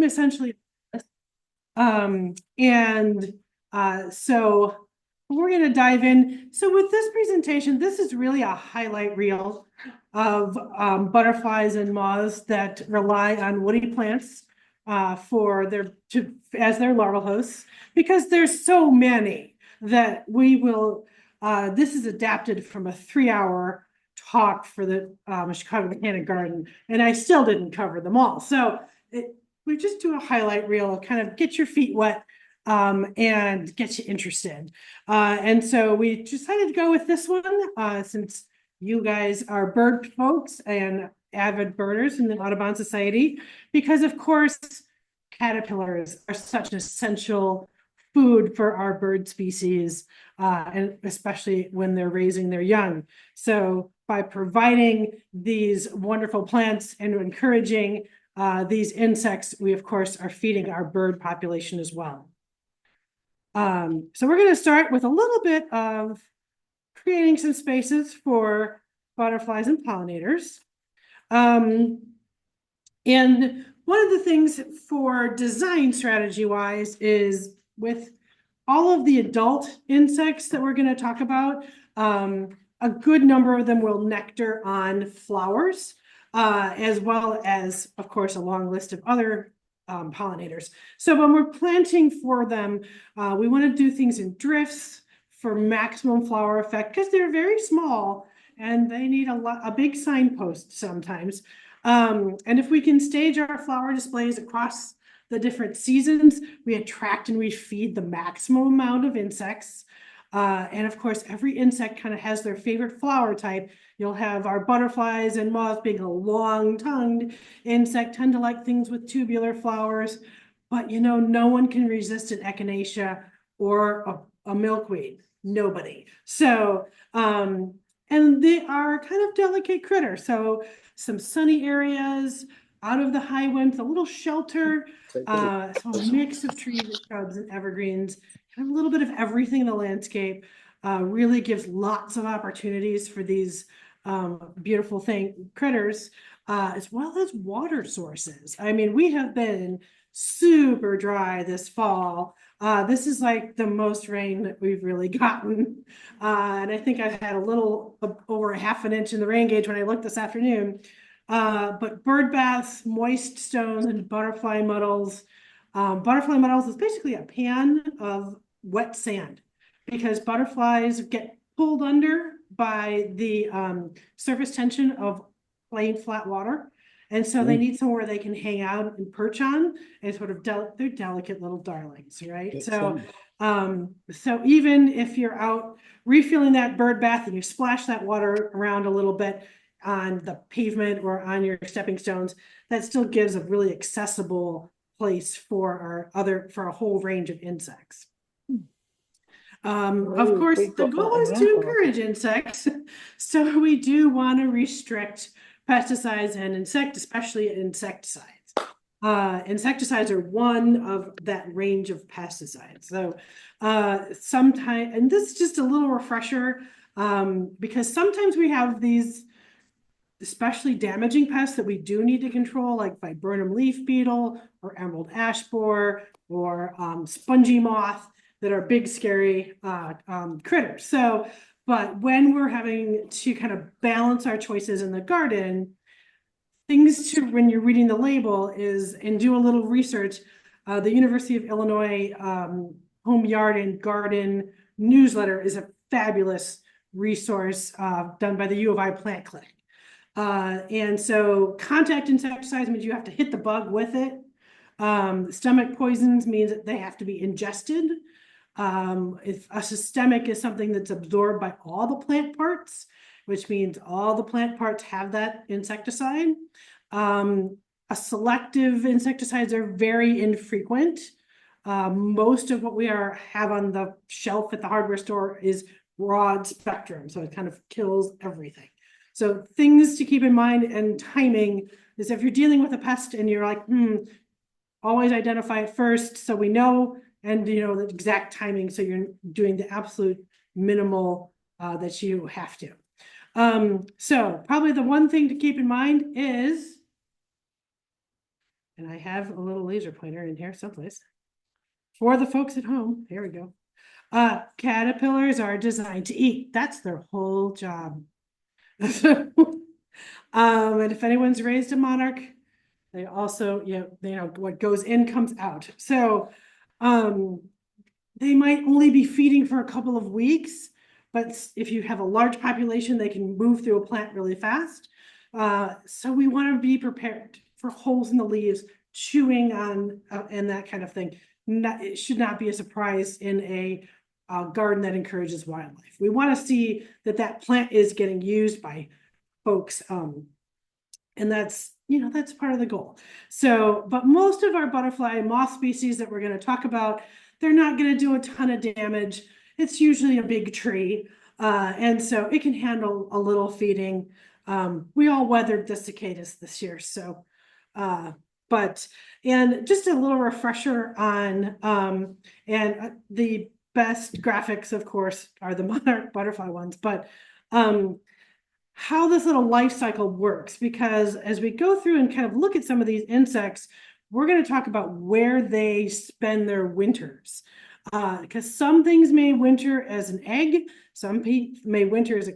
essentially. So we're going to dive in. So with this presentation, this is really a highlight reel of butterflies and moths that rely on woody plants for as their larval hosts, because there's so many that we will. This is adapted from a 3-hour talk for the Chicago Botanic Garden, and I still didn't cover them all. So we just do a highlight reel, kind of get your feet wet and get you interested. And so we decided to go with this one since you guys are bird folks and avid birders in the Audubon Society, because of course, caterpillars are such an essential food for our bird species, and especially when they're raising their young. So by providing these wonderful plants and encouraging these insects, we of course are feeding our bird population as well. So we're going to start with a little bit of creating some spaces for butterflies and pollinators. And one of the things for design strategy wise is with all of the adult insects that we're going to talk about, a good number of them will nectar on flowers, as well as, of course, a long list of other pollinators. So when we're planting for them, we want to do things in drifts for maximum flower effect, because they're very small and they need a big signpost sometimes. And if we can stage our flower displays across the different seasons, we attract and we feed the maximum amount of insects. And of course, every insect kind of has their favorite flower type. You'll have our butterflies and moths being a long-tongued insect, tend to like things with tubular flowers, but you know, no one can resist an echinacea or a milkweed, nobody. So, and they are kind of delicate critters. So some sunny areas, out of the high winds, a little shelter, so a mix of trees and shrubs and evergreens, kind of a little bit of everything in the landscape, really gives lots of opportunities for these beautiful critters, as well as water sources. I mean, we have been super dry this fall. This is like the most rain that we've really gotten. And I think I've had a little over 1/2 inch in the rain gauge when I looked this afternoon. But bird baths, moist stones, and butterfly muddles. Butterfly muddles is basically a pan of wet sand, because butterflies get pulled under by the surface tension of plain flat water. And so they need somewhere they can hang out and perch on, and sort of they're delicate little darlings, right? So even if you're out refilling that bird bath and you splash that water around a little bit on the pavement or on your stepping stones, that still gives a really accessible place for for a whole range of insects. Of course, the goal is to encourage insects. So we do want to restrict pesticides and especially insecticides. Insecticides are one of that range of pesticides. So sometimes, and this is just a little refresher, because sometimes we have these especially damaging pests that we do need to control, like viburnum leaf beetle or emerald ash borer or spongy moth, that are big, scary critters. So, but when we're having to kind of balance our choices in the garden, things to, when you're reading the label is, and do a little research, the University of Illinois Home Yard and Garden newsletter is a fabulous resource done by the U of I Plant Clinic. And so contact insecticides means you have to hit the bug with it. Stomach poisons means that they have to be ingested. If a systemic is something that's absorbed by all the plant parts, which means all the plant parts have that insecticide. A selective insecticides are very infrequent. Most of what we have on the shelf at the hardware store is broad spectrum, so it kind of kills everything. So things to keep in mind, and timing is, if you're dealing with a pest and you're like, always identify it first so we know, and you know the exact timing, so you're doing the absolute minimal that you have to. So probably the one thing to keep in mind is, and I have a little laser pointer in here someplace. For the folks at home, here we go. Caterpillars are designed to eat. That's their whole job. And if anyone's raised a monarch, they also, what goes in comes out. So, they might only be feeding for a couple of weeks, but if you have a large population, they can move through a plant really fast. So we want to be prepared for holes in the leaves, chewing on, and that kind of thing. It should not be a surprise in a garden that encourages wildlife. We want to see that plant is getting used by folks, and that's part of the goal. So, but most of our butterfly moth species that we're going to talk about, they're not going to do a ton of damage. It's usually a big tree, and so it can handle a little feeding. We all weathered the cicadas this year, so and just a little refresher on the best graphics, of course, are the monarch butterfly ones, but how this little life cycle works, because as we go through and kind of look at some of these insects, we're going to talk about where they spend their winters. Because some things may winter as an egg, some may winter as a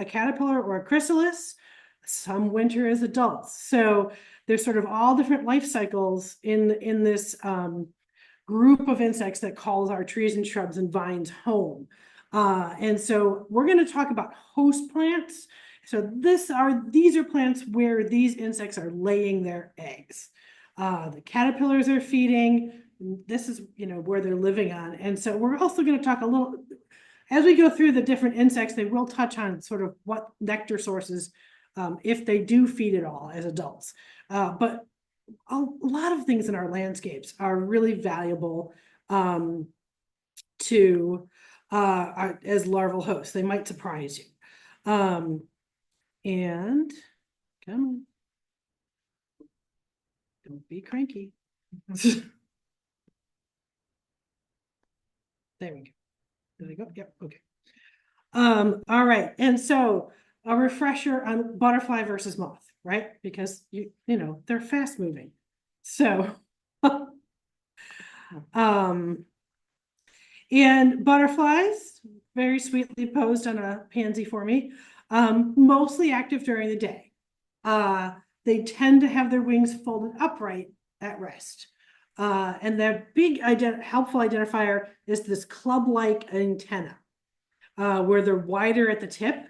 caterpillar or a chrysalis, some winter as adults. So there's sort of all different life cycles in this group of insects that calls our trees and shrubs and vines home. And so we're going to talk about host plants. So these are plants where these insects are laying their eggs. The caterpillars are feeding. This is, where they're living on. And so we're also going to talk a little, as we go through the different insects, they will touch on sort of what nectar sources, if they do feed at all as adults. But a lot of things in our landscapes are really valuable to as larval hosts. They might surprise you. And come on, don't be cranky. There we go. There we go. Yep. Okay. All right. And so a refresher on butterfly versus moth, right? Because they're fast moving. So, and butterflies, very sweetly posed on a pansy for me, mostly active during the day. They tend to have their wings folded upright at rest. And their big helpful identifier is this club-like antenna, where they're wider at the tip.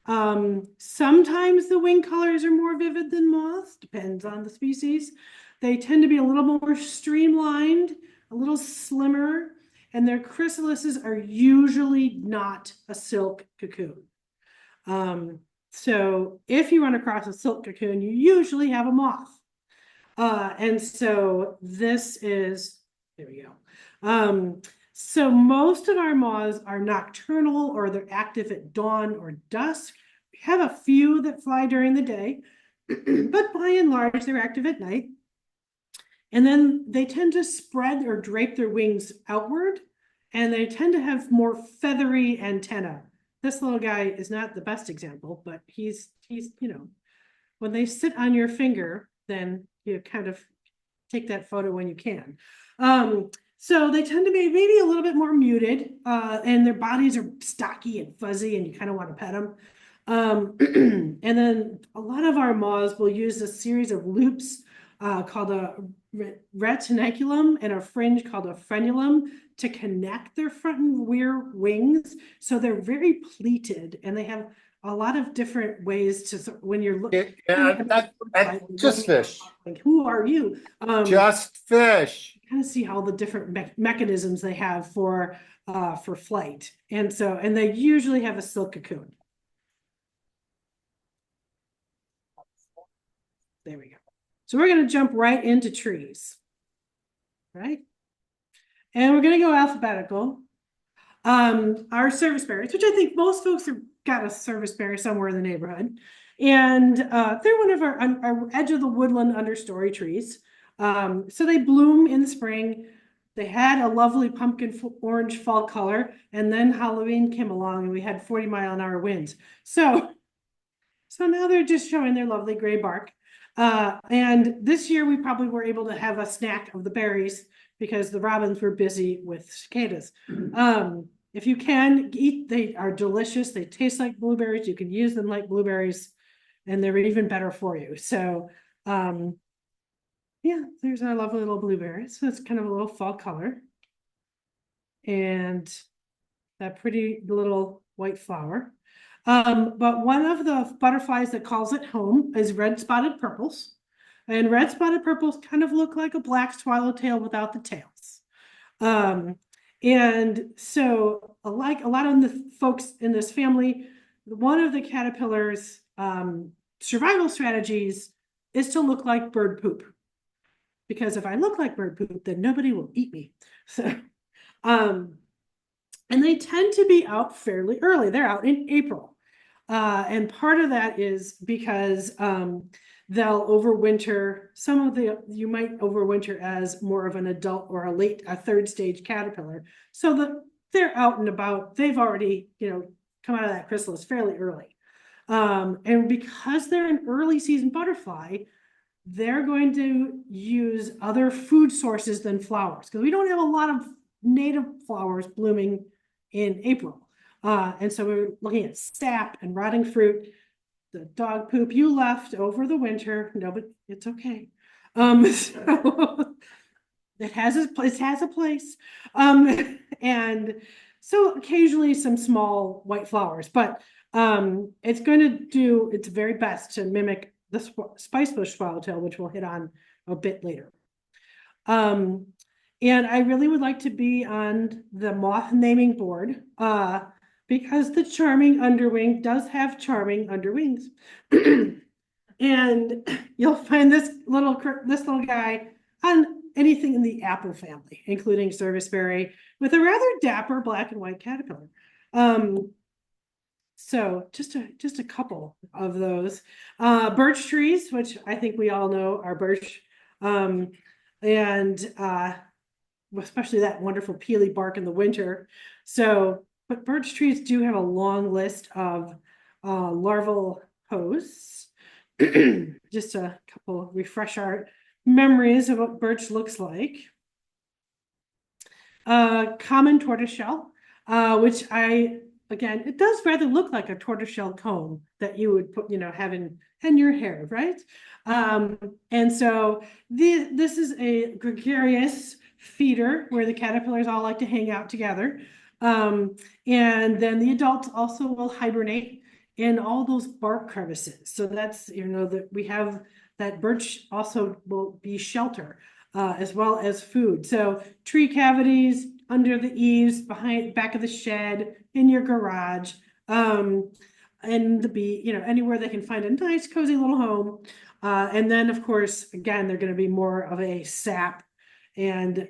Sometimes the wing colors are more vivid than moths, depends on the species. They tend to be a little more streamlined, a little slimmer, and their chrysalises are usually not a silk cocoon. So if you run across a silk cocoon, you usually have a moth. And so this is, there we go. So most of our moths are nocturnal, or they're active at dawn or dusk. We have a few that fly during the day, but by and large, they're active at night. And then they tend to spread or drape their wings outward, and they tend to have more feathery antennae. This little guy is not the best example, but he's when they sit on your finger, then you kind of take that photo when you can. So they tend to be maybe a little bit more muted, and their bodies are stocky and fuzzy, and you kind of want to pet them. And then a lot of our moths will use a series of loops called a retinaculum and a fringe called a frenulum to connect their front and rear wings. So they're very pleated, and they have a lot of different ways to, when you're looking. Just fish. Like, who are you? Just fish. Kind of see how the different mechanisms they have for flight. And they usually have a silk cocoon. There we go. So we're going to jump right into trees, right? And we're going to go alphabetical. Our service berries, which I think most folks have got a service berry somewhere in the neighborhood. And they're one of our edge of the woodland understory trees. So they bloom in the spring. They had a lovely pumpkin orange fall color, and then Halloween came along and we had 40-mile-an-hour winds. So now they're just showing their lovely gray bark. And this year we probably were able to have a snack of the berries because the robins were busy with cicadas. If you can eat, they are delicious. They taste like blueberries. You can use them like blueberries, and they're even better for you. So, yeah, there's our lovely little blueberries. So it's kind of a little fall color. And that pretty little white flower. But one of the butterflies that calls it home is red spotted purples. And red spotted purples kind of look like a black swallowtail without the tails. And so like a lot of the folks in this family, one of the caterpillars survival strategies is to look like bird poop. Because if I look like bird poop, then nobody will eat me. So, and they tend to be out fairly early. They're out in April. And part of that is because they'll overwinter. You might overwinter as more of an adult or a third stage caterpillar. So they're out and about. They've already, come out of that chrysalis fairly early. And because they're an early season butterfly, they're going to use other food sources than flowers because we don't have a lot of native flowers blooming in April. And so we're looking at sap and rotting fruit, the dog poop you left over the winter. No, but it's okay. So it has a place. And so occasionally some small white flowers, but it's going to do its very best to mimic the spice bush swallowtail, which we'll hit on a bit later. And I really would like to be on the moth naming board because the charming underwing does have charming underwings. And you'll find this little guy on anything in the apple family, including serviceberry, with a rather dapper black and white caterpillar. So just a couple of those. Birch trees, which I think we all know are birch. Especially that wonderful peely bark in the winter. So, but birch trees do have a long list of larval hosts. Just a couple refresh our memories of what birch looks like. Common tortoiseshell, which again, it does rather look like a tortoiseshell cone that you would put, have in your hair, right? And so this is a gregarious feeder where the caterpillars all like to hang out together. And then the adults also will hibernate in all those bark crevices. So that's, that we have that birch also will be shelter as well as food. So tree cavities, under the eaves, back of the shed, in your garage, and anywhere they can find a nice cozy little home. And then of course, again, they're going to be more of a sap and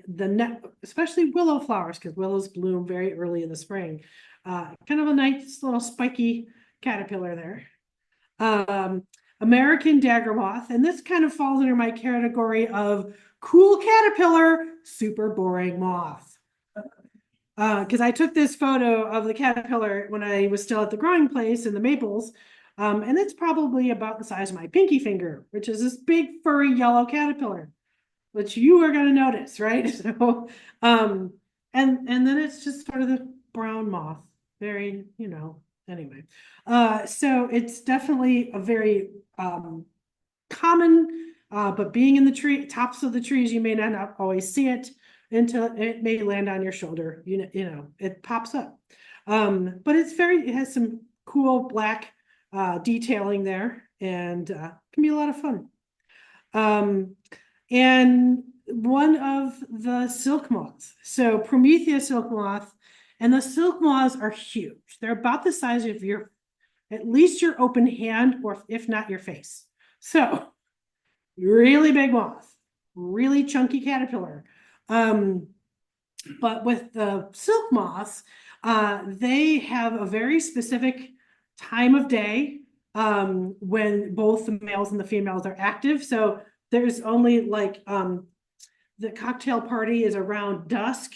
especially willow flowers, because willows bloom very early in the spring. Kind of a nice little spiky caterpillar there. American dagger moth, and this kind of falls under my category of cool caterpillar, super boring moth. Because I took this photo of the caterpillar when I was still at the growing place in the maples, and it's probably about the size of my pinky finger, which is this big furry yellow caterpillar, which you are going to notice, right? So, and then it's just sort of the brown moth, very, anyway. So it's definitely a very common, but being in the tops of the trees, you may not always see it until it may land on your shoulder. It pops up. But it has some cool black detailing there, and can be a lot of fun. And one of the silk moths, so Promethea silk moth, and the silk moths are huge. They're about the size of at least your open hand, or if not your face. So really big moth, really chunky caterpillar. But with the silk moths, they have a very specific time of day when both the males and the females are active. So there's only the cocktail party is around dusk.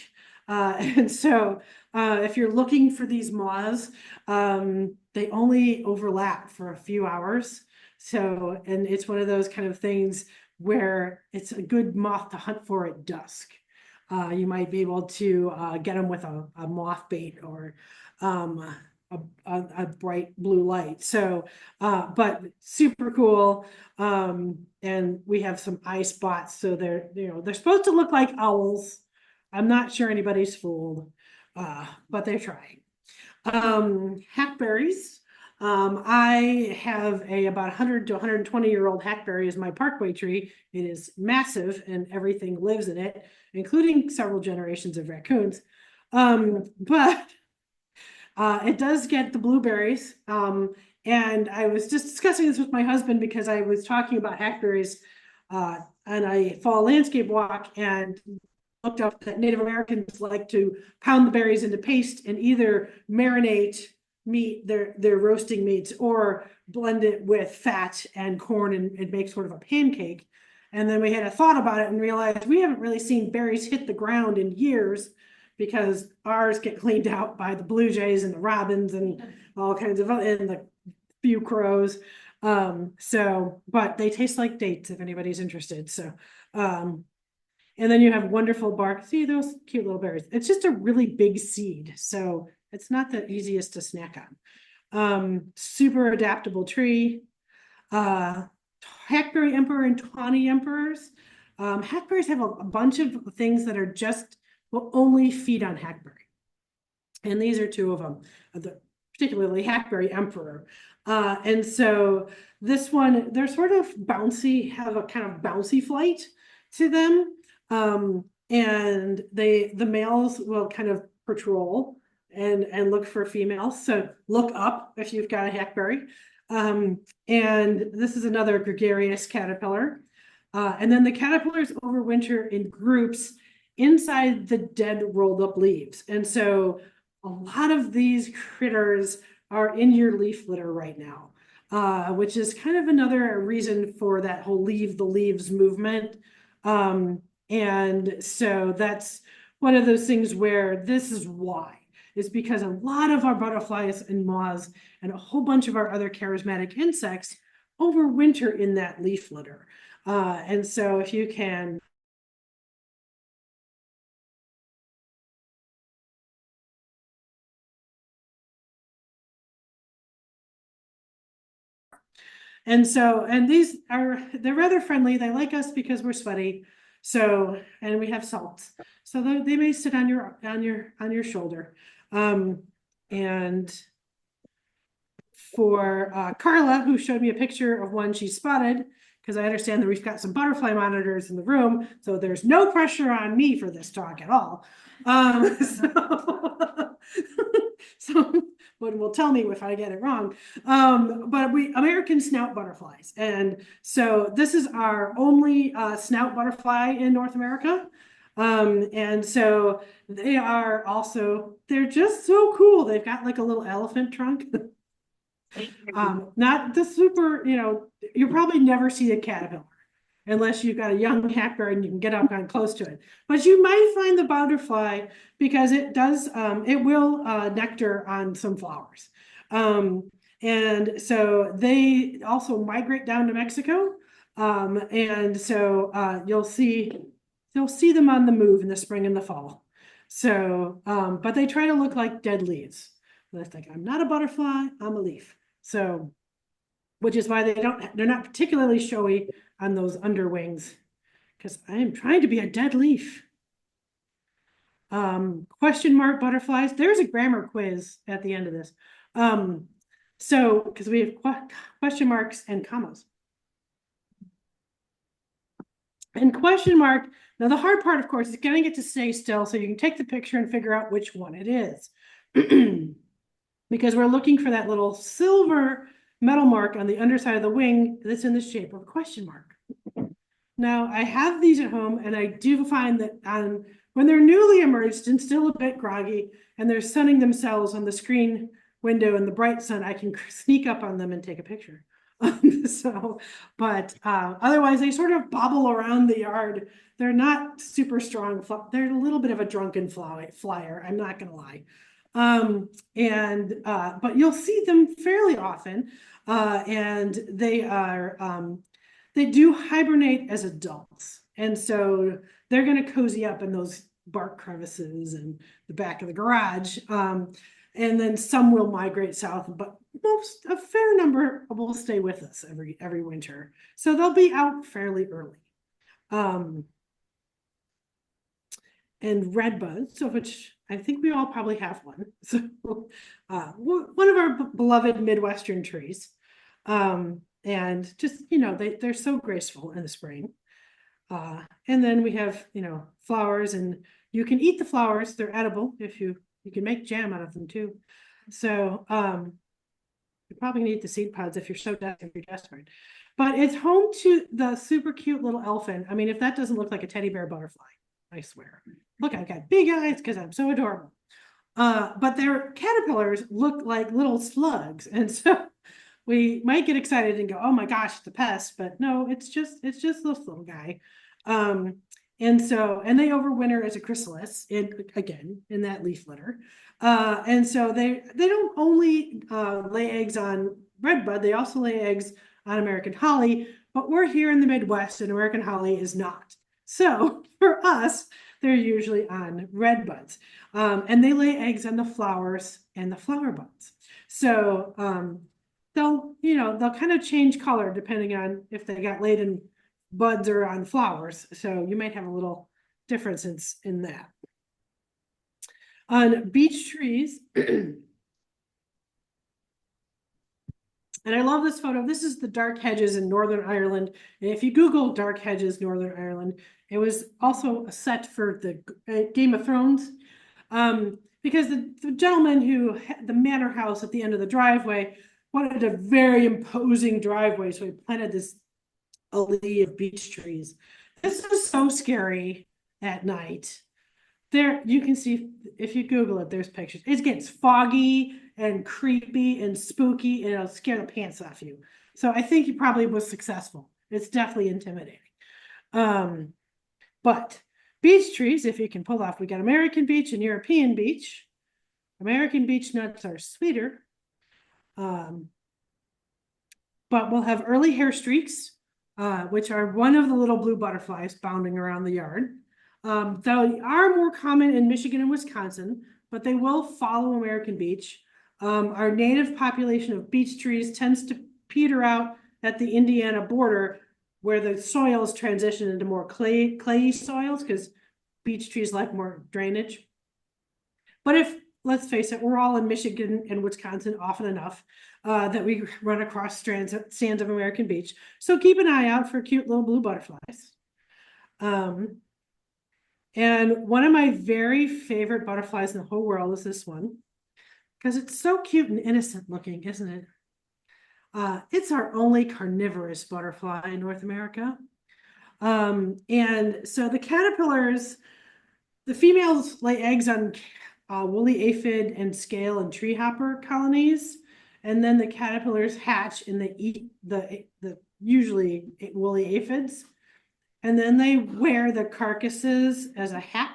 And so if you're looking for these moths, they only overlap for a few hours. So, and it's one of those kind of things where it's a good moth to hunt for at dusk. You might be able to get them with a moth bait or a bright blue light. So, but super cool. And we have some eye spots, so they're supposed to look like owls. I'm not sure anybody's fooled, but they're trying. Hackberries. I have about 100 to 120-year-old hackberry as my parkway tree. It is massive and everything lives in it, including several generations of raccoons. But it does get the blueberries. And I was just discussing this with my husband because I was talking about hackberries on a fall landscape walk and looked up that Native Americans like to pound the berries into paste and either marinate meat, their roasting meats, or blend it with fat and corn and make sort of a pancake. And then we had a thought about it and realized we haven't really seen berries hit the ground in years because ours get cleaned out by the blue jays and the robins and all kinds of, and the few crows. But they taste like dates if anybody's interested. So, and then you have wonderful bark. See those cute little berries. It's just a really big seed, so it's not the easiest to snack on. Super adaptable tree. Hackberry emperor and tawny emperors. Hackberries have a bunch of things that are just will only feed on hackberry, and these are two of them. Particularly hackberry emperor. And so this one, they're sort of bouncy, have a kind of bouncy flight to them. And the males will kind of patrol and look for females. So look up if you've got a hackberry. And this is another gregarious caterpillar. And then the caterpillars overwinter in groups inside the dead rolled up leaves. And so a lot of these critters are in your leaf litter right now, which is kind of another reason for that whole leave the leaves movement. And so that's one of those things where this is why. Is because a lot of our butterflies and moths and a whole bunch of our other charismatic insects overwinter in that leaf litter. And so if you can and these they're rather friendly. They like us because we're sweaty. So, and we have salt. So they may sit on your shoulder. And for Carla, who showed me a picture of one she spotted, because I understand that we've got some butterfly monitors in the room, so there's no pressure on me for this talk at all. So but will tell me if I get it wrong. But we American snout butterflies. And so this is our only snout butterfly in North America. And so they are also, they're just so cool. They've got like a little elephant trunk. Not the super, you probably never see a caterpillar unless you've got a young hackberry and you can get up kind of close to it. But you might find the butterfly because it does, it will nectar on some flowers. And so they also migrate down to Mexico. And so you'll see them on the move in the spring and the fall. So, but they try to look like dead leaves. That's like, I'm not a butterfly, I'm a leaf. So, which is why they're not particularly showy on those underwings, because I am trying to be a dead leaf. Question mark butterflies. There's a grammar quiz at the end of this. So, because we have question marks and commas. And question mark, now the hard part, of course, is getting it to stay still so you can take the picture and figure out which one it is. Because we're looking for that little silver metal mark on the underside of the wing that's in the shape of a question mark. Now, I have these at home, and I do find that when they're newly emerged and still a bit groggy, and they're sunning themselves on the screen window in the bright sun, I can sneak up on them and take a picture. But otherwise, they sort of bobble around the yard. They're not super strong. They're a little bit of a drunken flyer. I'm not going to lie. But you'll see them fairly often. And they do hibernate as adults. And so they're going to cozy up in those bark crevices and the back of the garage. And then some will migrate south, but a fair number will stay with us every winter. So they'll be out fairly early. And red buds, so which I think we all probably have one. So one of our beloved Midwestern trees. And just, they're so graceful in the spring. And then we have, flowers, and you can eat the flowers. They're edible if you can make jam out of them too. So you probably need the seed pods if you're desperate. But it's home to the super cute little elephant. I mean, if that doesn't look like a teddy bear butterfly, I swear. Look, I've got big eyes because I'm so adorable. But their caterpillars look like little slugs. And so we might get excited and go, oh my gosh, the pest, but no, it's just this little guy. And they overwinter as a chrysalis in that leaf litter. And so they don't only lay eggs on redbud, they also lay eggs on American holly, but we're here in the Midwest and American holly is not. So for us, they're usually on red buds. And they lay eggs on the flowers and the flower buds. So they'll kind of change color depending on if they got laid in buds or on flowers. So you might have a little difference in that. On beech trees, and I love this photo. This is the dark hedges in Northern Ireland. And if you Google dark hedges, Northern Ireland, it was also a set for the Game of Thrones. Because the gentleman who had the manor house at the end of the driveway wanted a very imposing driveway. So he planted this alley of beech trees. This is so scary at night. There, you can see, if you Google it, there's pictures. It gets foggy and creepy and spooky, and it'll scare the pants off you. So I think he probably was successful. It's definitely intimidating. But beech trees, if you can pull off, we got American beech and European beech. American beech nuts are sweeter. But we'll have early hair streaks, which are one of the little blue butterflies bounding around the yard. They are more common in Michigan and Wisconsin, but they will follow American beech. Our native population of beech trees tends to peter out at the Indiana border, where the soils transition into more clayey soils because beech trees like more drainage. But let's face it, we're all in Michigan and Wisconsin often enough that we run across stands of American beech. So keep an eye out for cute little blue butterflies. And one of my very favorite butterflies in the whole world is this one, because it's so cute and innocent looking, isn't it? It's our only carnivorous butterfly in North America. And so the caterpillars, the females lay eggs on woolly aphid and scale and treehopper colonies. And then the caterpillars hatch and they eat the usually woolly aphids. And then they wear the carcasses as a hat.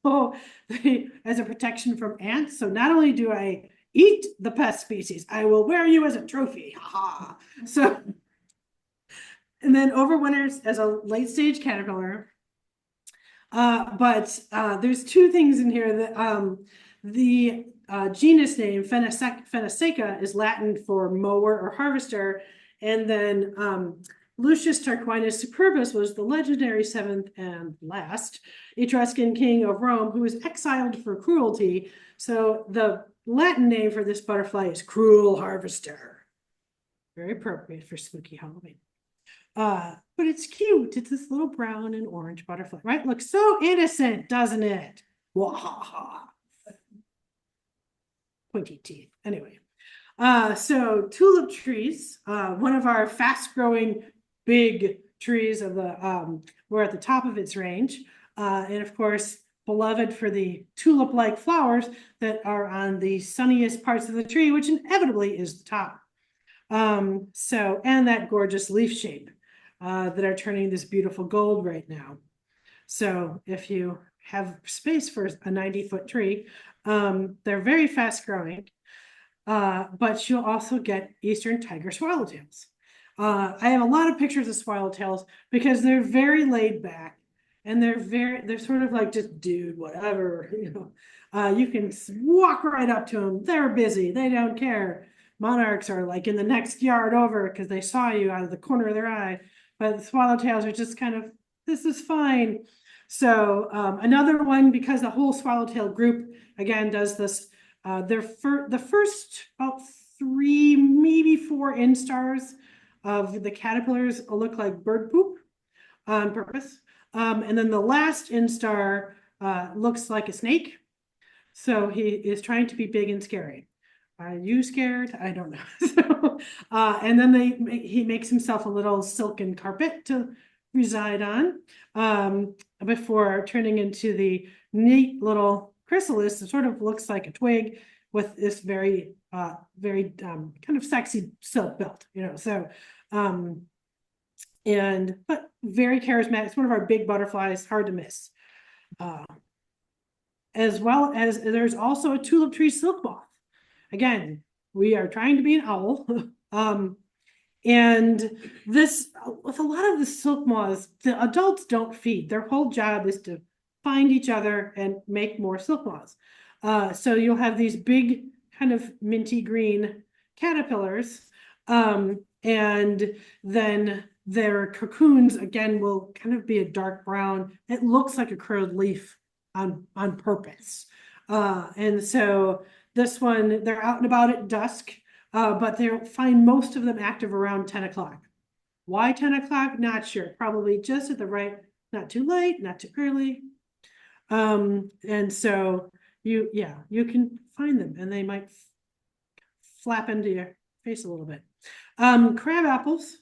So as a protection from ants. So not only do I eat the pest species, I will wear you as a trophy. Ha. So, and then overwinters as a late stage caterpillar. But there's two things in here that the genus name Phenaceca is Latin for mower or harvester, and then Lucius Tarquinius Superbus was the legendary seventh and last Etruscan king of Rome who was exiled for cruelty. So the Latin name for this butterfly is cruel harvester. Very appropriate for spooky Halloween. But it's cute. It's this little brown and orange butterfly, right? Looks so innocent, doesn't it? Wahaha. Pointy teeth. Anyway, so tulip trees, one of our fast-growing big trees of the we're at the top of its range, and of course beloved for the tulip-like flowers that are on the sunniest parts of the tree, which inevitably is the top. And that gorgeous leaf shape that are turning this beautiful gold right now. So if you have space for a 90-foot tree, they're very fast growing. But you'll also get eastern tiger swallowtails. I have a lot of pictures of swallowtails because they're very laid back and they're sort of like just dude, whatever, you know. You can walk right up to them. They're busy. They don't care. Monarchs are like in the next yard over because they saw you out of the corner of their eye. But the swallowtails are just kind of, this is fine. So another one, because the whole swallowtail group again does this. The first about 3, maybe 4 instars of the caterpillars look like bird poop on purpose. And then the last instar looks like a snake. So he is trying to be big and scary. Are you scared? I don't know. So, and then he makes himself a little silken carpet to reside on before turning into the neat little chrysalis. It sort of looks like a twig with this very kind of sexy silk belt, you know. So but very charismatic. It's one of our big butterflies, hard to miss. As well as there's also a tulip tree silk moth. Again, we are trying to be an owl. And this, with a lot of the silk moths, the adults don't feed. Their whole job is to find each other and make more silk moths. So you'll have these big kind of minty green caterpillars. And then their cocoons, again, will kind of be a dark brown. It looks like a curled leaf on purpose. And so this one, they're out and about at dusk, but they'll find most of them active around 10 o'clock. Why 10 o'clock? Not sure. Probably just at the right, not too late, not too early. And so you can find them and they might flap into your face a little bit. Crab apples,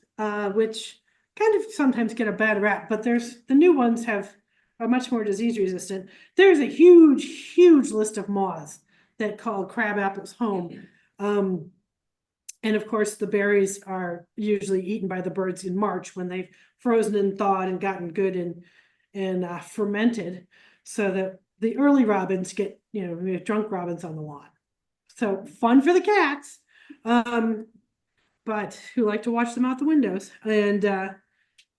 which kind of sometimes get a bad rap, but the new ones are much more disease resistant. There's a huge list of moths that call crab apples home. And of course, the berries are usually eaten by the birds in March when they've frozen and thawed and gotten good and fermented, so that the early robins get, we have drunk robins on the lawn. So fun for the cats, but who like to watch them out the windows. And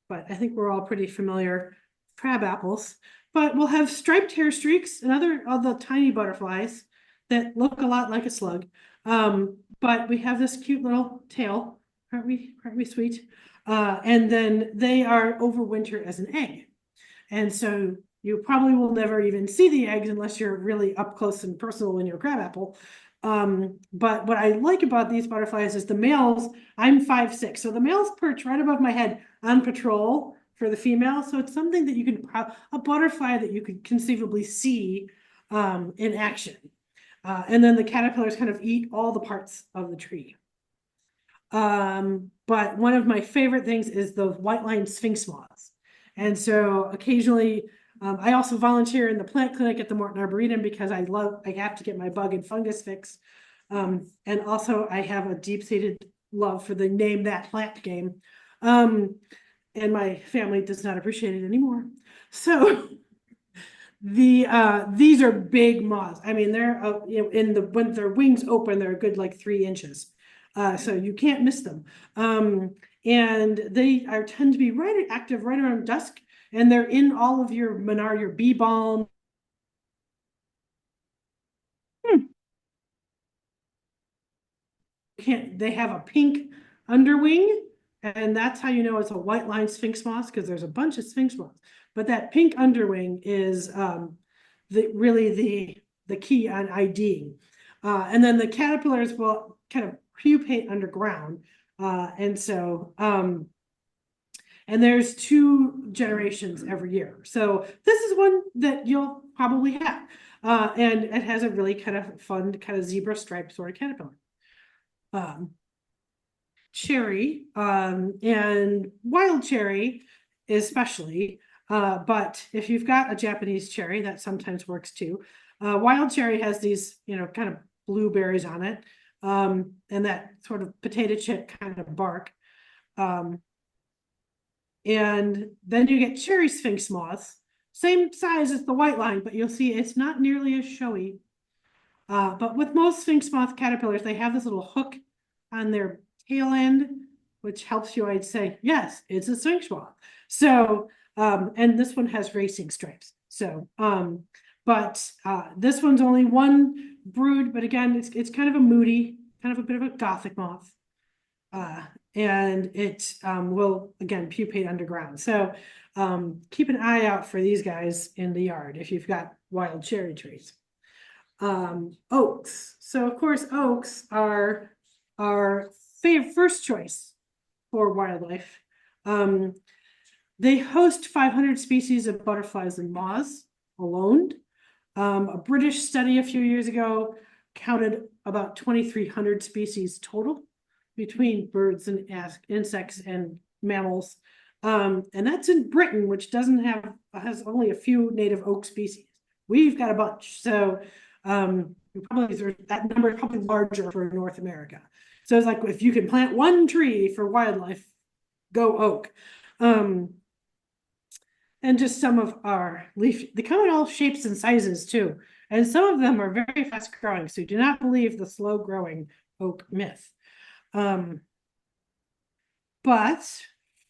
but I think we're all pretty familiar crab apples. But we'll have striped hair streaks and other of the tiny butterflies that look a lot like a slug. But we have this cute little tail. Aren't we sweet? And then they are overwinter as an egg. And so you probably will never even see the eggs unless you're really up close and personal in your crabapple. But what I like about these butterflies is the males, I'm 5'6", so the males perch right above my head on patrol for the female. So it's something that you can, a butterfly that you could conceivably see in action. And then the caterpillars kind of eat all the parts of the tree. But one of my favorite things is the white-lined sphinx moths. And so occasionally, I also volunteer in the plant clinic at the Morton Arboretum because I have to get my bug and fungus fix. And also I have a deep-seated love for the name that plant game. And my family does not appreciate it anymore. So these are big moths. I mean, they're when their wings open, they're a good like 3 inches. So you can't miss them. And they tend to be active right around dusk, and they're in all of your your bee balm. They have a pink underwing, and that's how you know it's a white-lined sphinx moth, because there's a bunch of sphinx moths. But that pink underwing is really the key on IDing. And then the caterpillars will kind of pupate underground. And so, and there's 2 generations every year. So this is one that you'll probably have. And it has a really kind of fun, kind of zebra stripe sort of caterpillar. Cherry, and wild cherry especially, but if you've got a Japanese cherry, that sometimes works too. Wild cherry has these, kind of blueberries on it, and that sort of potato chip kind of bark. And then you get cherry sphinx moths, Same size as the white line, but you'll see it's not nearly as showy. But with most sphinx moth caterpillars, they have this little hook on their tail end, which helps you, I'd say, yes, it's a sphinx moth. So, and this one has racing stripes. So, this one's only one brood, but again, it's kind of a moody, kind of a bit of a gothic moth. And it will again pupate underground. So keep an eye out for these guys in the yard if you've got wild cherry trees. Oaks. So of course, oaks are our first choice for wildlife. They host 500 species of butterflies and moths alone. A British study a few years ago counted about 2,300 species total between birds and insects and mammals. And that's in Britain, which has only a few native oak species. We've got a bunch. So that number is probably larger for North America. So it's like, if you can plant one tree for wildlife, go oak. And just some of our leaf, they come in all shapes and sizes too. And some of them are very fast growing. So do not believe the slow growing oak myth. But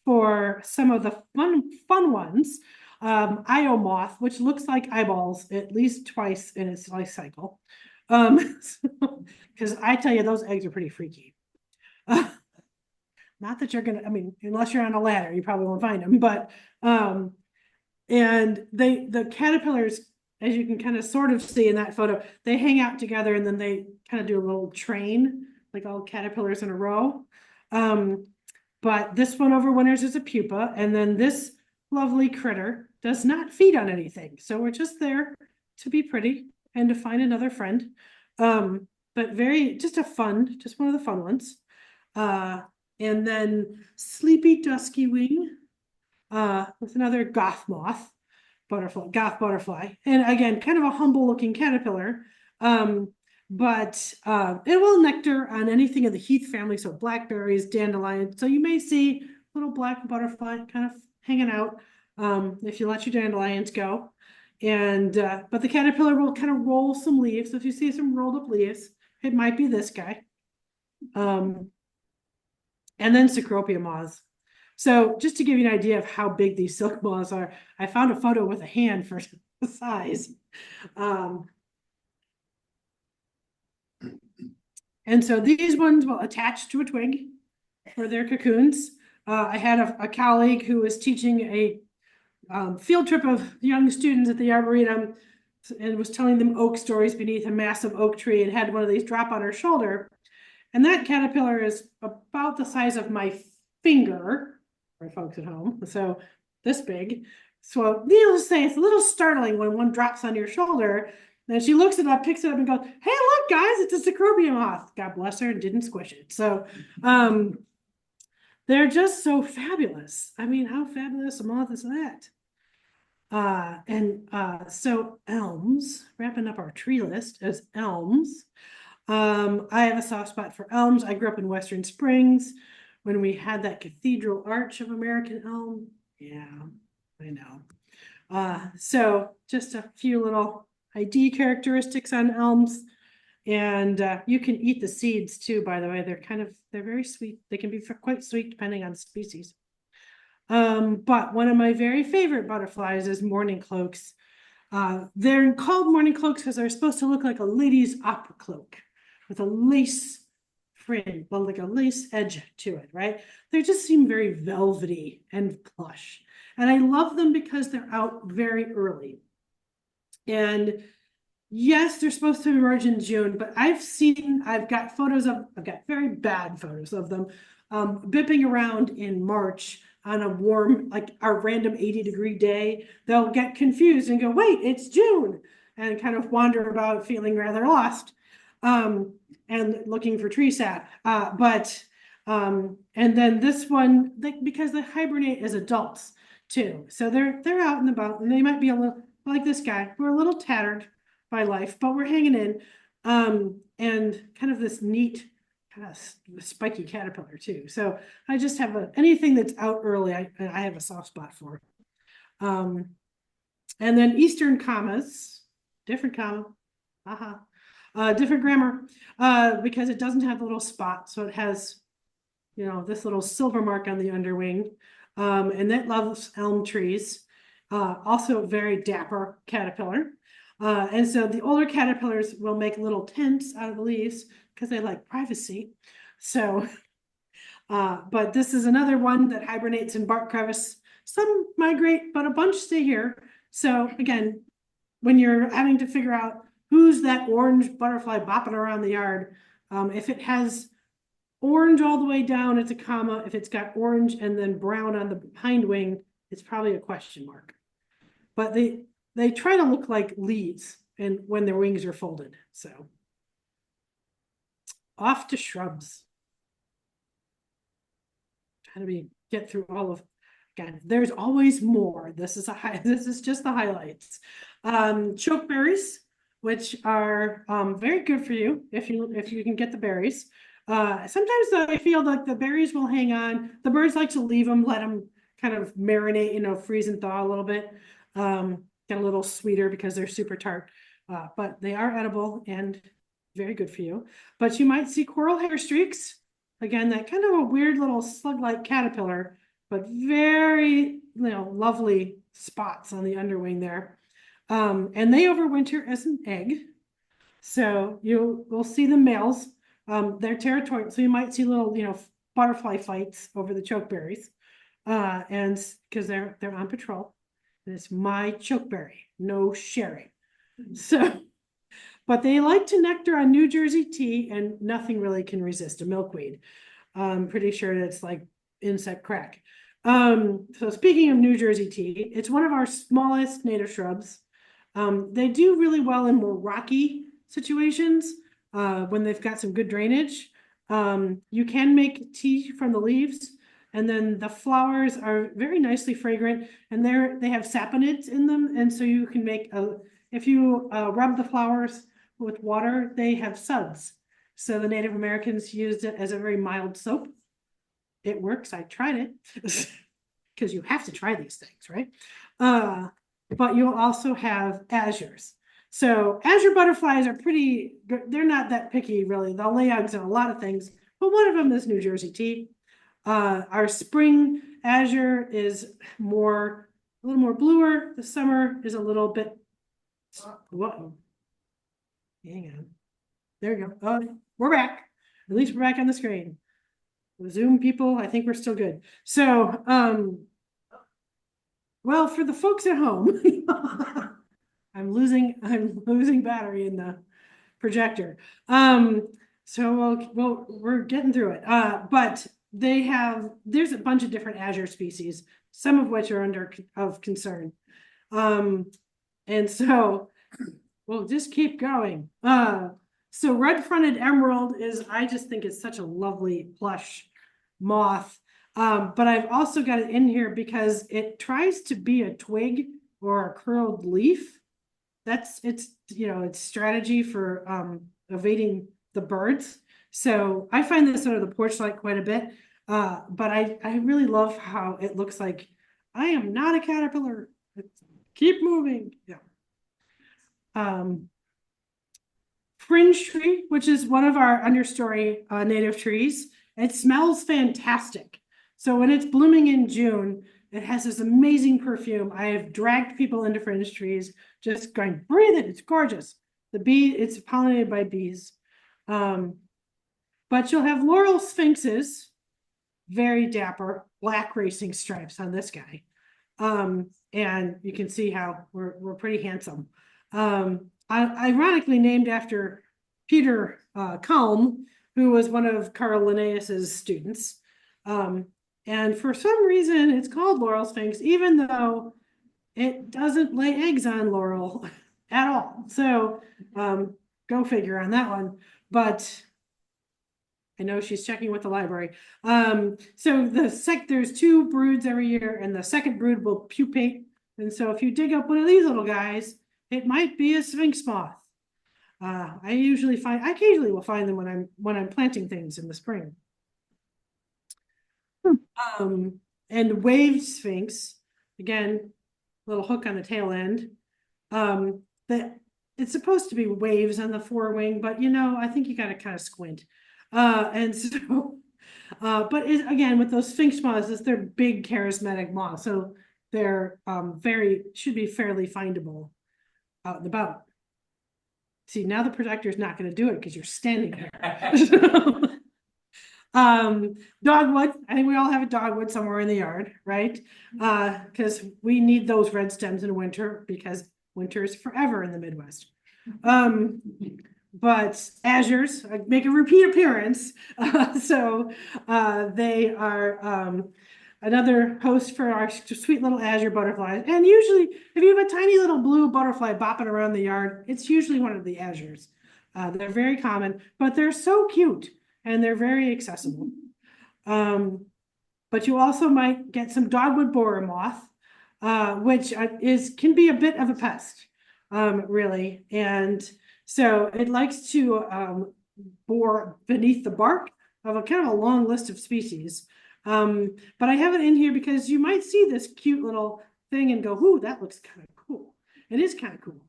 for some of the fun ones, Io moth, which looks like eyeballs at least twice in its life cycle. Because I tell you, those eggs are pretty freaky. Not that you're gonna, I mean, unless you're on a ladder, you probably won't find them, but and the caterpillars, as you can kind of sort of see in that photo, they hang out together and then they kind of do a little train, like all caterpillars in a row. But this one overwinters as a pupa, and then this lovely critter does not feed on anything. So we're just there to be pretty and to find another friend. But just one of the fun ones. And then sleepy dusky wing, with another goth butterfly. And again, kind of a humble looking caterpillar. But it will nectar on anything in the heath family, so blackberries, dandelions. So you may see little black butterfly kind of hanging out if you let your dandelions go. And but the caterpillar will kind of roll some leaves. So if you see some rolled up leaves, it might be this guy. And then cecropia moths. So just to give you an idea of how big these silk moths are, I found a photo with a hand for the size. And so these ones will attach to a twig for their cocoons. I had a colleague who was teaching a field trip of young students at the Arboretum and was telling them oak stories beneath a massive oak tree and had one of these drop on her shoulder. And that caterpillar is about the size of my finger for folks at home. So this big. So needless to say, it's a little startling when one drops on your shoulder. And she looks it up, picks it up and goes, hey, look, guys, it's a cecropia moth. God bless her, and didn't squish it. So they're just so fabulous. I mean, how fabulous a moth is that? So elms, wrapping up our tree list as elms. I have a soft spot for elms. I grew up in Western Springs when we had that cathedral arch of American elm. Yeah, I know. So just a few little ID characteristics on elms. And you can eat the seeds too, by the way. They're very sweet. They can be quite sweet depending on the species. But one of my very favorite butterflies is mourning cloaks. They're called mourning cloaks because they're supposed to look like a lady's opera cloak with a lace fringe, well, like a lace edge to it, right? They just seem very velvety and plush. And I love them because they're out very early. And yes, they're supposed to emerge in June, but I've got very bad photos of them bipping around in March on a warm, like our random 80-degree day. They'll get confused and go, wait, it's June, and kind of wander about feeling rather lost and looking for tree sap. And then this one, because they hibernate as adults too. So they're out and about, and they might be a little like this guy. We're a little tattered by life, but we're hanging in. And kind of this neat kind of spiky caterpillar too. So I just have anything that's out early, I have a soft spot for. And then Eastern commas, different comma, different grammar, because it doesn't have the little spot, so it has, you know, this little silver mark on the underwing. And that loves elm trees. Also very dapper caterpillar. And so the older caterpillars will make little tents out of the leaves because they like privacy. So, but this is another one that hibernates in bark crevice. Some migrate, but a bunch stay here. So again, when you're having to figure out who's that orange butterfly bopping around the yard, if it has orange all the way down, it's a comma. If it's got orange and then brown on the hind wing, it's probably a question mark. But they try to look like leaves and when their wings are folded. So off to shrubs. Trying to get through all of, again, there's always more. This is just the highlights. Chokeberries, which are very good for you if you can get the berries. Sometimes I feel like the berries will hang on. The birds like to leave them, let them kind of marinate, you know, freeze and thaw a little bit. Get a little sweeter because they're super tart. But they are edible and very good for you. But you might see coral hair streaks. Again, that kind of a weird little slug-like caterpillar, but very, you know, lovely spots on the underwing there. And they overwinter as an egg. So you will see the males. They're territorial, so you might see little, you know, butterfly fights over the chokeberries. And because they're on patrol. And it's my chokeberry, no sharing. So, but they like to nectar on New Jersey tea, and nothing really can resist a milkweed. I'm pretty sure that's like insect crack. So speaking of New Jersey tea, it's one of our smallest native shrubs. They do really well in more rocky situations when they've got some good drainage. You can make tea from the leaves, and then the flowers are very nicely fragrant, and they have saponids in them, and so you can make if you rub the flowers with water, they have suds. So the Native Americans used it as a very mild soap. It works. I tried it because you have to try these things, right? But you'll also have azures. So azure butterflies are pretty good. They're not that picky, really. They'll lay eggs on a lot of things, but one of them is New Jersey tea. Our spring azure is a little more bluer. The summer is a little bit, whoa. Hang on. There you go. Oh, we're back. At least we're back on the screen. Zoom people, I think we're still good. So, well, for the folks at home, I'm losing battery in the projector. So we're getting through it. But there's a bunch of different azure species, some of which are of concern. And so we'll just keep going. So red-fronted emerald I just think it's such a lovely plush moth. But I've also got it in here because it tries to be a twig or a curled leaf. It's strategy for evading the birds. So I find this under the porch light quite a bit. But I really love how it looks like I am not a caterpillar. Keep moving. Yeah. Fringe tree, which is one of our understory native trees. It smells fantastic. So when it's blooming in June, it has this amazing perfume. I have dragged people into fringe trees, just going, breathe it, it's gorgeous. It's pollinated by bees. But you'll have laurel sphinxes, very dapper, black racing stripes on this guy. And you can see how we're pretty handsome. Ironically named after Peter Kalm, who was one of Carl Linnaeus's students. And for some reason, it's called laurel sphinx, even though it doesn't lay eggs on laurel at all. So go figure on that one. But I know she's checking with the library. So there's 2 broods every year, and the second brood will pupate. And so if you dig up one of these little guys, it might be a sphinx moth. I occasionally will find them when I'm planting things in the spring. And waved sphinx, again, little hook on the tail end. That it's supposed to be waves on the forewing, but you know, I think you gotta kind of squint. And so, but again, with those sphinx moths, they're big charismatic moths, so they're should be fairly findable out and about. See, now the projector is not going to do it because you're standing here. Dogwood. I think we all have a dogwood somewhere in the yard, right? Because we need those red stems in winter because winter is forever in the Midwest. But azures make a repeat appearance. They are another host for our sweet little azure butterflies. And usually, if you have a tiny little blue butterfly bopping around the yard, it's usually one of the azures. They're very common, but they're so cute and they're very accessible. But you also might get some dogwood borer moth, which can be a bit of a pest, really. And so it likes to bore beneath the bark of a kind of a long list of species. But I have it in here because you might see this cute little thing and go, "Ooh, that looks kind of cool." It is kind of cool.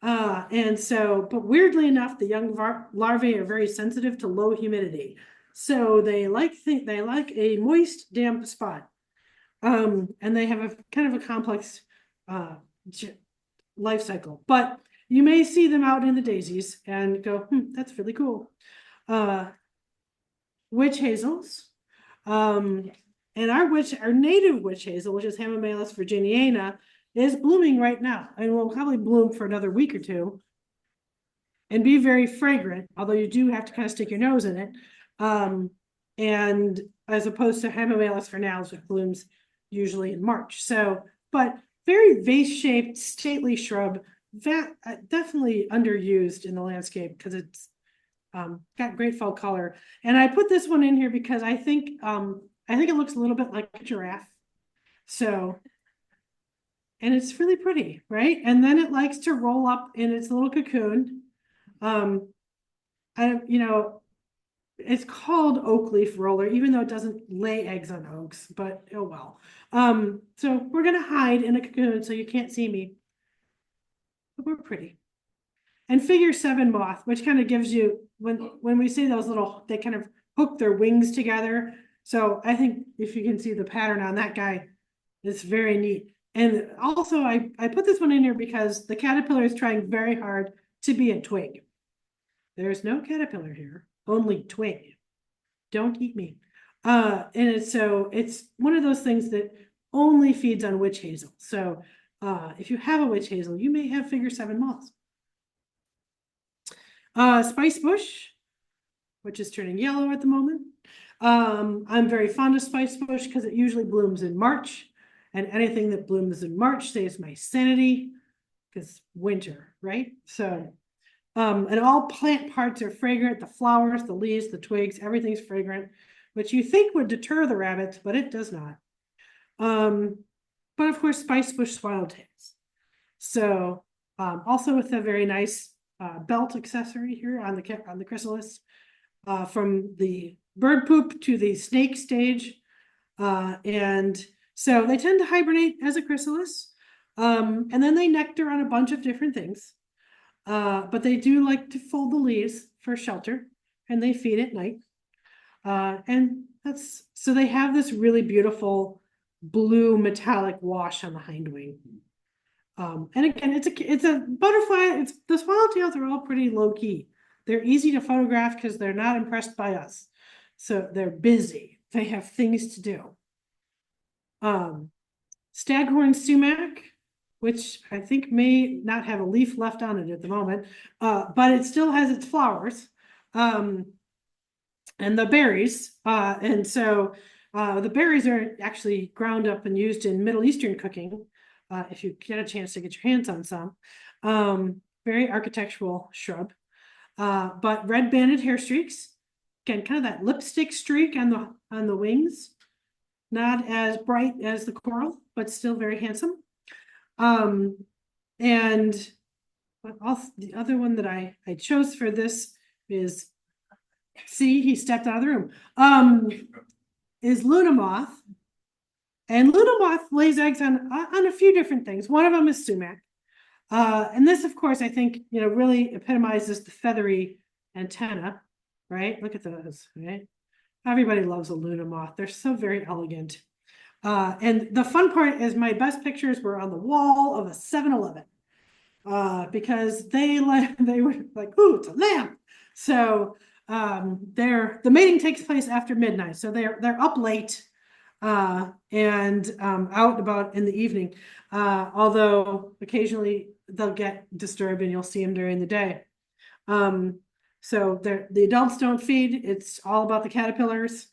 And so, but weirdly enough, the young larvae are very sensitive to low humidity. So they like a moist, damp spot. And they have a kind of a complex life cycle. But you may see them out in the daisies and go, that's really cool. Witch hazels. And our native witch hazel, which is Hamamelis virginiana, is blooming right now and will probably bloom for another week or two and be very fragrant, although you do have to kind of stick your nose in it. And as opposed to Hamamelis vernalis, which blooms usually in March. So, but very vase-shaped, stately shrub, that definitely underused in the landscape because it's got great fall color. And I put this one in here because I think it looks a little bit like a giraffe. So, and it's really pretty, right? And then it likes to roll up in its little cocoon. It's called oak leaf roller, even though it doesn't lay eggs on oaks, but oh well. So we're gonna hide in a cocoon so you can't see me. But we're pretty. And figure 7 moth, which kind of gives you when we see those little, they kind of hook their wings together. So I think if you can see the pattern on that guy, it's very neat. And also I put this one in here because the caterpillar is trying very hard to be a twig. There's no caterpillar here, only twig. Don't eat me. And it's one of those things that only feeds on witch hazel. So if you have a witch hazel, you may have figure 7 moths. Spice bush, which is turning yellow at the moment. I'm very fond of spice bush because it usually blooms in March, and anything that blooms in March saves my sanity because winter, right? So, and all plant parts are fragrant. The flowers, the leaves, the twigs, everything's fragrant, which you think would deter the rabbits, but it does not. But of course, spice bush swallowtails. So, also with a very nice belt accessory here on the chrysalis, from the bird poop to the snake stage. And so they tend to hibernate as a chrysalis. And then they nectar on a bunch of different things. But they do like to fold the leaves for shelter and they feed at night. And so they have this really beautiful blue metallic wash on the hind wing. And again, it's a butterfly. The swallowtails are all pretty low key. They're easy to photograph because they're not impressed by us. So they're busy. They have things to do. Staghorn sumac, which I think may not have a leaf left on it at the moment, but it still has its flowers. And the berries. And so the berries are actually ground up and used in Middle Eastern cooking. If you get a chance to get your hands on some. Very architectural shrub. But red banded hair streaks. Again, kind of that lipstick streak on the wings. Not as bright as the coral, but still very handsome. And also the other one that I chose for this is, see, he stepped out of the room. Is Luna moth. And little moth lays eggs on a few different things. One of them is sumac. And this, of course, I think, really epitomizes the feathery antenna, right? Look at those, right? Everybody loves a Luna moth. They're so very elegant. And the fun part is my best pictures were on the wall of a 7-Eleven. Because they were like, ooh, it's a lamb. So the mating takes place after midnight. So they're up late and out about in the evening. Although occasionally they'll get disturbed and you'll see them during the day. So the adults don't feed. It's all about the caterpillars.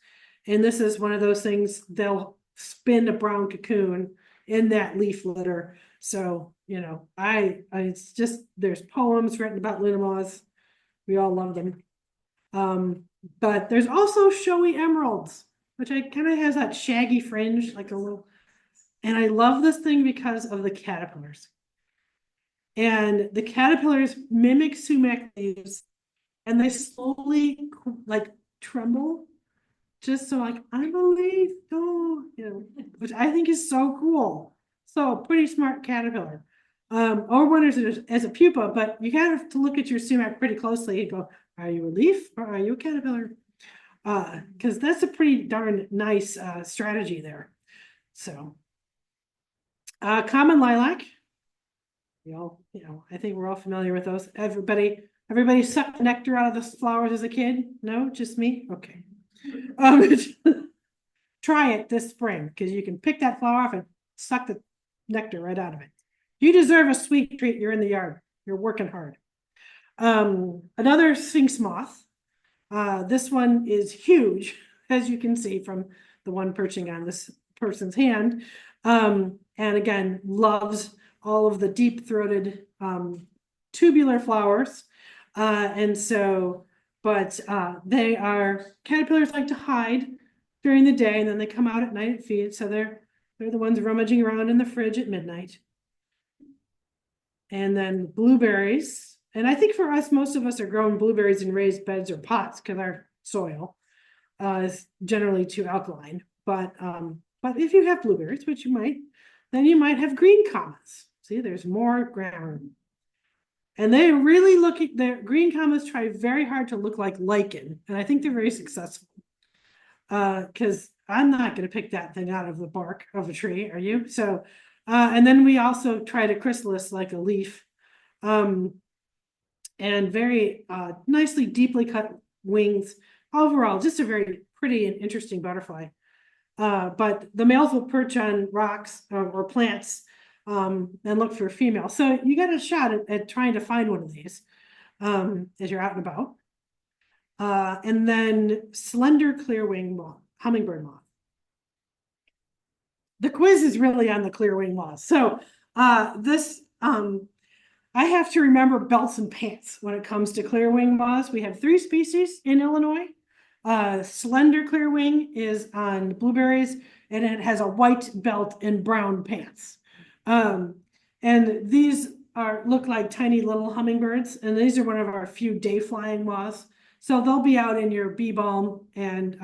And this is one of those things, they'll spin a brown cocoon in that leaf litter. So, it's just, there's poems written about Luna moths. We all love them. But there's also showy emeralds, which kind of has that shaggy fringe, like a little, and I love this thing because of the caterpillars. And the caterpillars mimic sumac leaves, and they slowly tremble, just so like, I'm a leaf, oh, which I think is so cool. So pretty smart caterpillar. Or when as a pupa, but you have to look at your sumac pretty closely and go, are you a leaf or are you a caterpillar? Because that's a pretty darn nice strategy there. So common lilac. I think we're all familiar with those. Everybody sucked nectar out of the flowers as a kid? No, just me? Okay. Try it this spring because you can pick that flower off and suck the nectar right out of it. You deserve a sweet treat. You're in the yard. You're working hard. Another sphinx moth. This one is huge, as you can see from the one perching on this person's hand. And again, loves all of the deep-throated tubular flowers. Caterpillars like to hide during the day and then they come out at night and feed. So they're the ones rummaging around in the fridge at midnight. And then blueberries. And I think for us, most of us are growing blueberries in raised beds or pots because our soil is generally too alkaline. But if you have blueberries, which you might, then you might have green comets. See, there's more ground. And they really their green comets try very hard to look like lichen. And I think they're very successful. Because I'm not going to pick that thing out of the bark of a tree, are you? So, and then we also try to chrysalis like a leaf. And very nicely, deeply cut wings. Overall, just a very pretty and interesting butterfly. But the males will perch on rocks or plants and look for a female. So you got a shot at trying to find one of these as you're out and about. And then slender clearwing moth, hummingbird moth. The quiz is really on the clearwing moth. So I have to remember belts and pants when it comes to clearwing moths. We have 3 species in Illinois. Slender clearwing is on blueberries, and it has a white belt and brown pants. And these look like tiny little hummingbirds, and these are one of our few day flying moths. So they'll be out in your bee balm and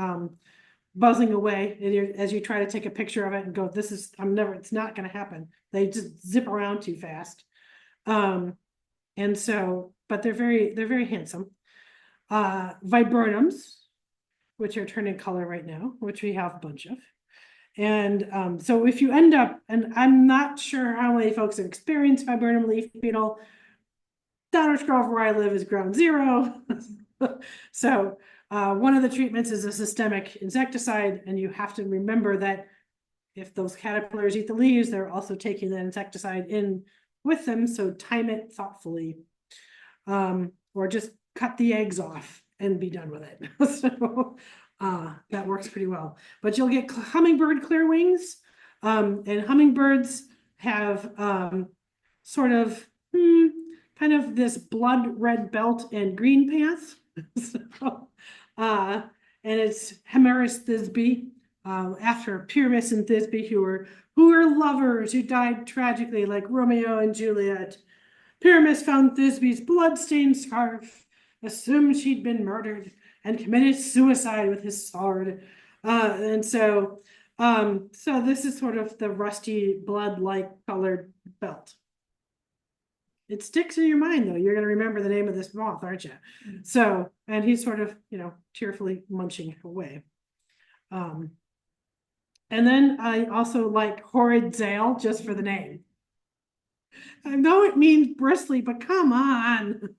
buzzing away as you try to take a picture of it and go, it's not going to happen. They just zip around too fast. And so, but they're very handsome. Viburnums, which are turning color right now, which we have a bunch of. And so if you end up, and I'm not sure how many folks have experienced viburnum leaf beetle, Downers Grove where I live is ground zero. So one of the treatments is a systemic insecticide, and you have to remember that if those caterpillars eat the leaves, they're also taking the insecticide in with them, so time it thoughtfully. Or just cut the eggs off and be done with it. So that works pretty well. But you'll get hummingbird clear wings, and hummingbirds have sort of kind of this blood red belt and green pants. So, and it's Hemeris Thisbe, after Pyramus and Thisbe, who were lovers who died tragically, like Romeo and Juliet. Pyramus found Thisbe's blood-stained scarf, assumed she'd been murdered, and committed suicide with his sword. And so So this is sort of the rusty blood-like colored belt. It sticks in your mind, though. You're going to remember the name of this moth, aren't you? So, and he's sort of, cheerfully munching away. And then I also like horrid Zale just for the name. I know it means bristly, but come on.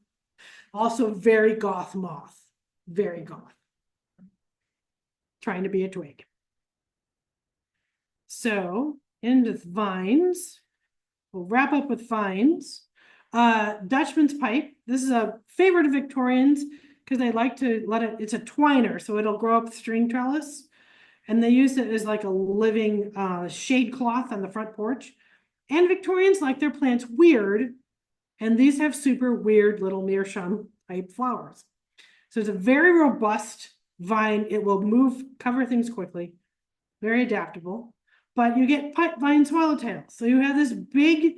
Also very goth moth. Very goth. Trying to be a twig. So, into vines. We'll wrap up with vines. Dutchman's pipe. This is a favorite of Victorians because they like to let it, it's a twiner, so it'll grow up string trellis. And they use it as like a living shade cloth on the front porch. And Victorians like their plants weird. And these have super weird little meerschaum type flowers. So it's a very robust vine. It will move, cover things quickly, very adaptable. But you get pipe vine swallowtail. So you have this big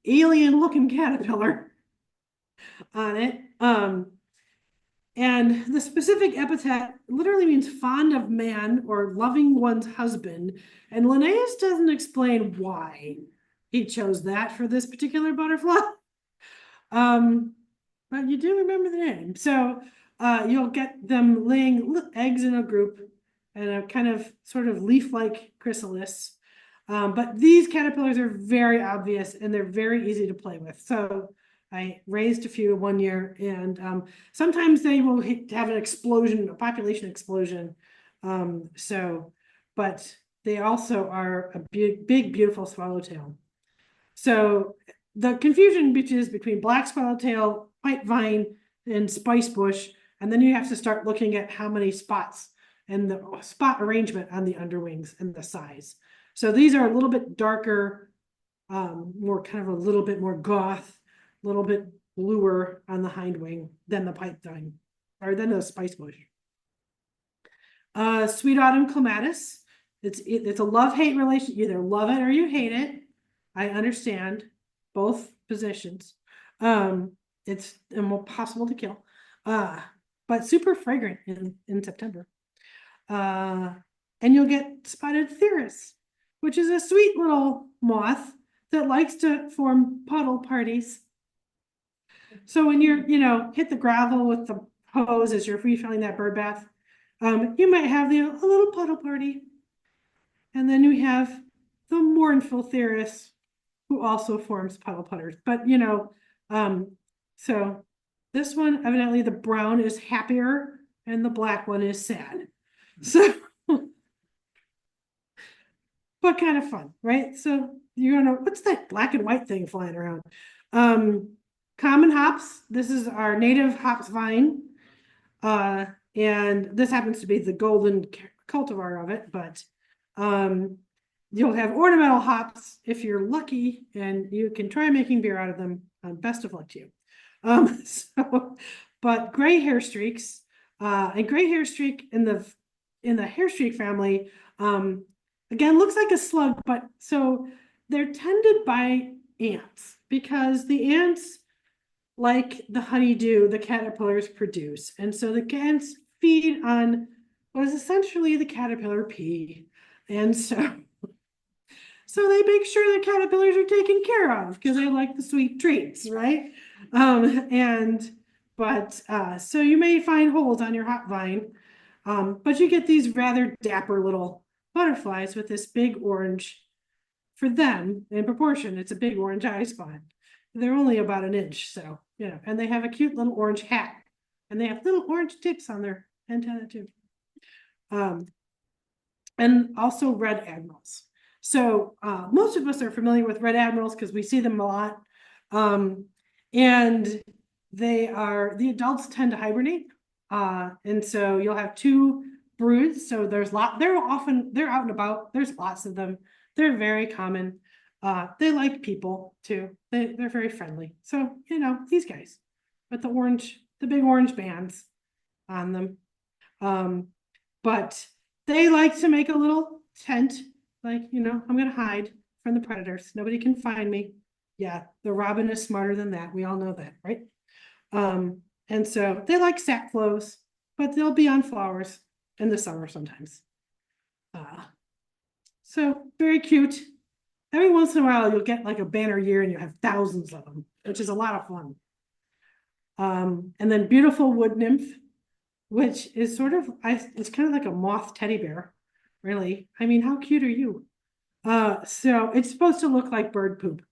alien looking caterpillar on it. And the specific epithet literally means fond of man or loving one's husband. And Linnaeus doesn't explain why he chose that for this particular butterfly. But you do remember the name. So you'll get them laying eggs in a group and a kind of sort of leaf-like chrysalis. But these caterpillars are very obvious and they're very easy to play with. So I raised a few one year, and sometimes they will have an explosion, a population explosion. But they also are a big, beautiful swallowtail. So the confusion is between black swallowtail, white vine, and spice bush, and then you have to start looking at how many spots and the spot arrangement on the underwings and the size. So these are a little bit darker, more kind of a little bit more goth, a little bit bluer on the hind wing than the pipe vine, or than the spice bush. Sweet autumn clematis. It's a love-hate relation. You either love it or you hate it. I understand both positions. It's impossible to kill. But super fragrant in September. And you'll get spotted theris, which is a sweet little moth that likes to form puddle parties. So when you're, hit the gravel with the hose as you're refilling that bird bath, you might have a little puddle party. And then you have the mournful theris, who also forms puddle putters. But, so this one, evidently the brown is happier and the black one is sad. So, but kind of fun, right? So you're gonna, what's that black and white thing flying around? Common hops. This is our native hops vine. And this happens to be the golden cultivar of it, but you'll have ornamental hops if you're lucky, and you can try making beer out of them. Best of luck to you. But gray hair streaks, and gray hair streak in the hair streak family, again, looks like a slug, but so they're tended by ants because the ants, like the honeydew, the caterpillars produce. And so the ants feed on what is essentially the caterpillar pee. And so they make sure the caterpillars are taken care of because they like the sweet treats, right? So you may find holes on your hop vine, but you get these rather dapper little butterflies with this big orange, for them in proportion, it's a big orange eye spot. They're only about an inch, so, and they have a cute little orange hat, and they have little orange tips on their antenna too. And also red admirals. So most of us are familiar with red admirals because we see them a lot. And the adults tend to hibernate. And so you'll have two broods. So they're out and about. There's lots of them. They're very common. They like people too. They're very friendly. So, these guys with the big orange bands on them. But they like to make a little tent, like, I'm going to hide from the predators. Nobody can find me. Yeah, the robin is smarter than that. We all know that, right? And so they like sap flows, but they'll be on flowers in the summer sometimes. So very cute. Every once in a while, you'll get like a banner year and you have thousands of them, which is a lot of fun. And then beautiful wood nymph, which is sort of, it's kind of like a moth teddy bear, really. I mean, how cute are you? So it's supposed to look like bird poop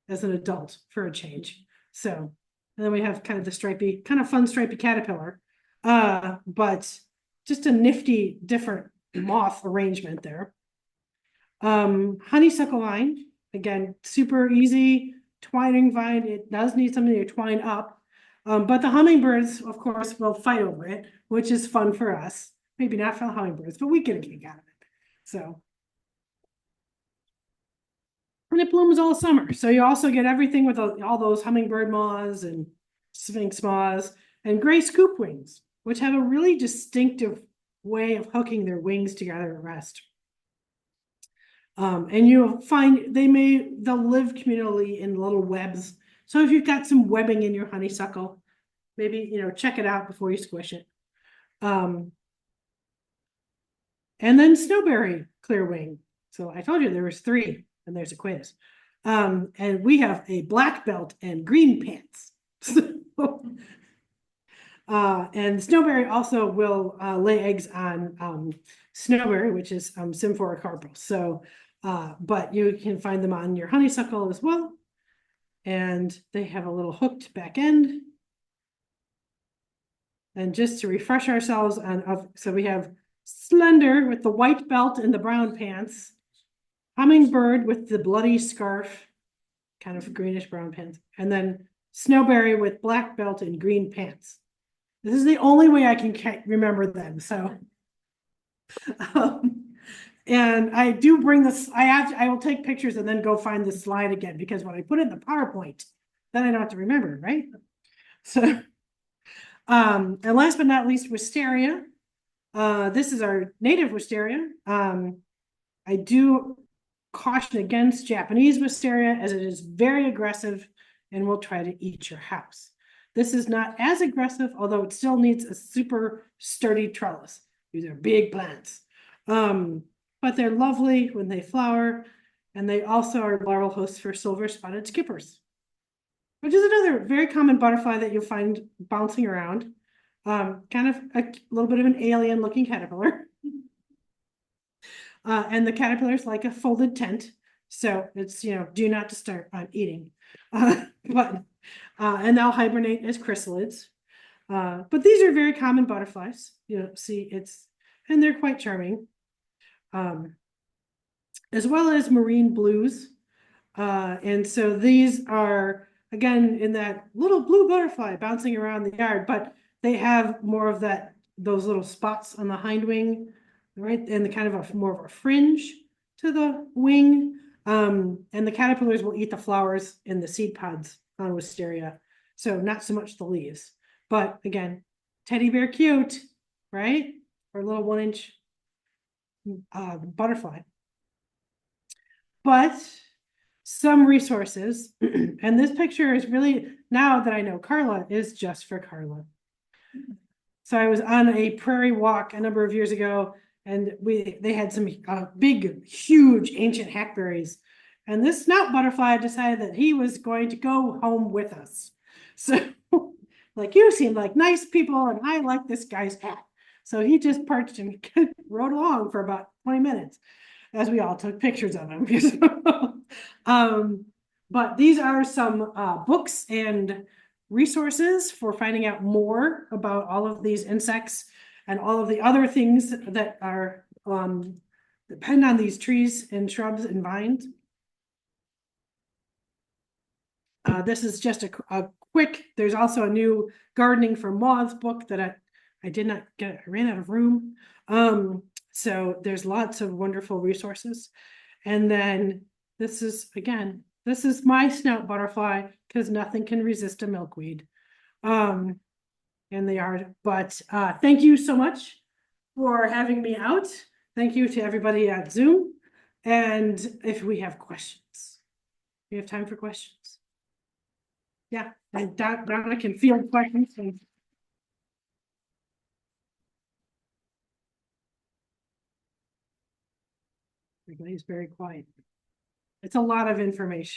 as an adult for a change. So, and then we have kind of the stripy, kind of fun stripy caterpillar. But just a nifty, different moth arrangement there. Honeysuckle vine, again, super easy twining vine. It does need something to twine up. But the hummingbirds, of course, will fight over it, which is fun for us. Maybe not for the hummingbirds, but we get a kick out of it. So. And it blooms all summer. So you also get everything with all those hummingbird moths and sphinx moths and gray scoop wings, which have a really distinctive way of hooking their wings together at rest. And you'll find they'll live communally in little webs. So if you've got some webbing in your honeysuckle, maybe, check it out before you squish it. And then snowberry clearwing. So I told you there was 3, and there's a quiz. And we have a black belt and green pants. And snowberry also will lay eggs on snowberry, which is Symphora carpal. So, but you can find them on your honeysuckle as well. And they have a little hooked back end. And just to refresh ourselves so we have slender with the white belt and the brown pants, hummingbird with the bloody scarf, kind of greenish brown pants, and then snowberry with black belt and green pants. This is the only way I can remember them. So, and I do bring this. I will take pictures and then go find the slide again, because when I put it in the PowerPoint, then I don't have to remember, right? So, and last but not least, wisteria. This is our native wisteria. I do caution against Japanese wisteria, as it is very aggressive and will try to eat your house. This is not as aggressive, although it still needs a super sturdy trellis. These are big plants. But they're lovely when they flower, and they also are larval hosts for silver spotted skippers, which is another very common butterfly that you'll find bouncing around. Kind of a little bit of an alien looking caterpillar. And the caterpillar is like a folded tent. So it's, do not disturb, I'm eating. And they'll hibernate as chrysalids. But these are very common butterflies. And they're quite charming. As well as marine blues. And so these are, again, in that little blue butterfly bouncing around the yard, but they have more of those little spots on the hind wing, right? And the kind of more of a fringe to the wing. And the caterpillars will eat the flowers in the seed pods on wisteria. So not so much the leaves, but again, teddy bear cute, right? Or a little 1-inch butterfly. But some resources, and this picture is really, now that I know Carla, is just for Carla. So I was on a prairie walk a number of years ago, and they had some big, huge ancient hackberries. And this snout butterfly decided that he was going to go home with us. So, like, you seem like nice people, and I like this guy's hat. So he just perched and rode along for about 20 minutes as we all took pictures of him. But these are some books and resources for finding out more about all of these insects and all of the other things that are depend on these trees and shrubs and vines. This is just a quick, there's also a new gardening for moths book that I did not get, I ran out of room. So there's lots of wonderful resources. And then this is, again, this is my snout butterfly, because nothing can resist a milkweed in the yard. But thank you so much for having me out. Thank you to everybody at Zoom. And if we have questions, we have time for questions. Yeah, and Donna can field questions. Everybody's very quiet. It's a lot of information.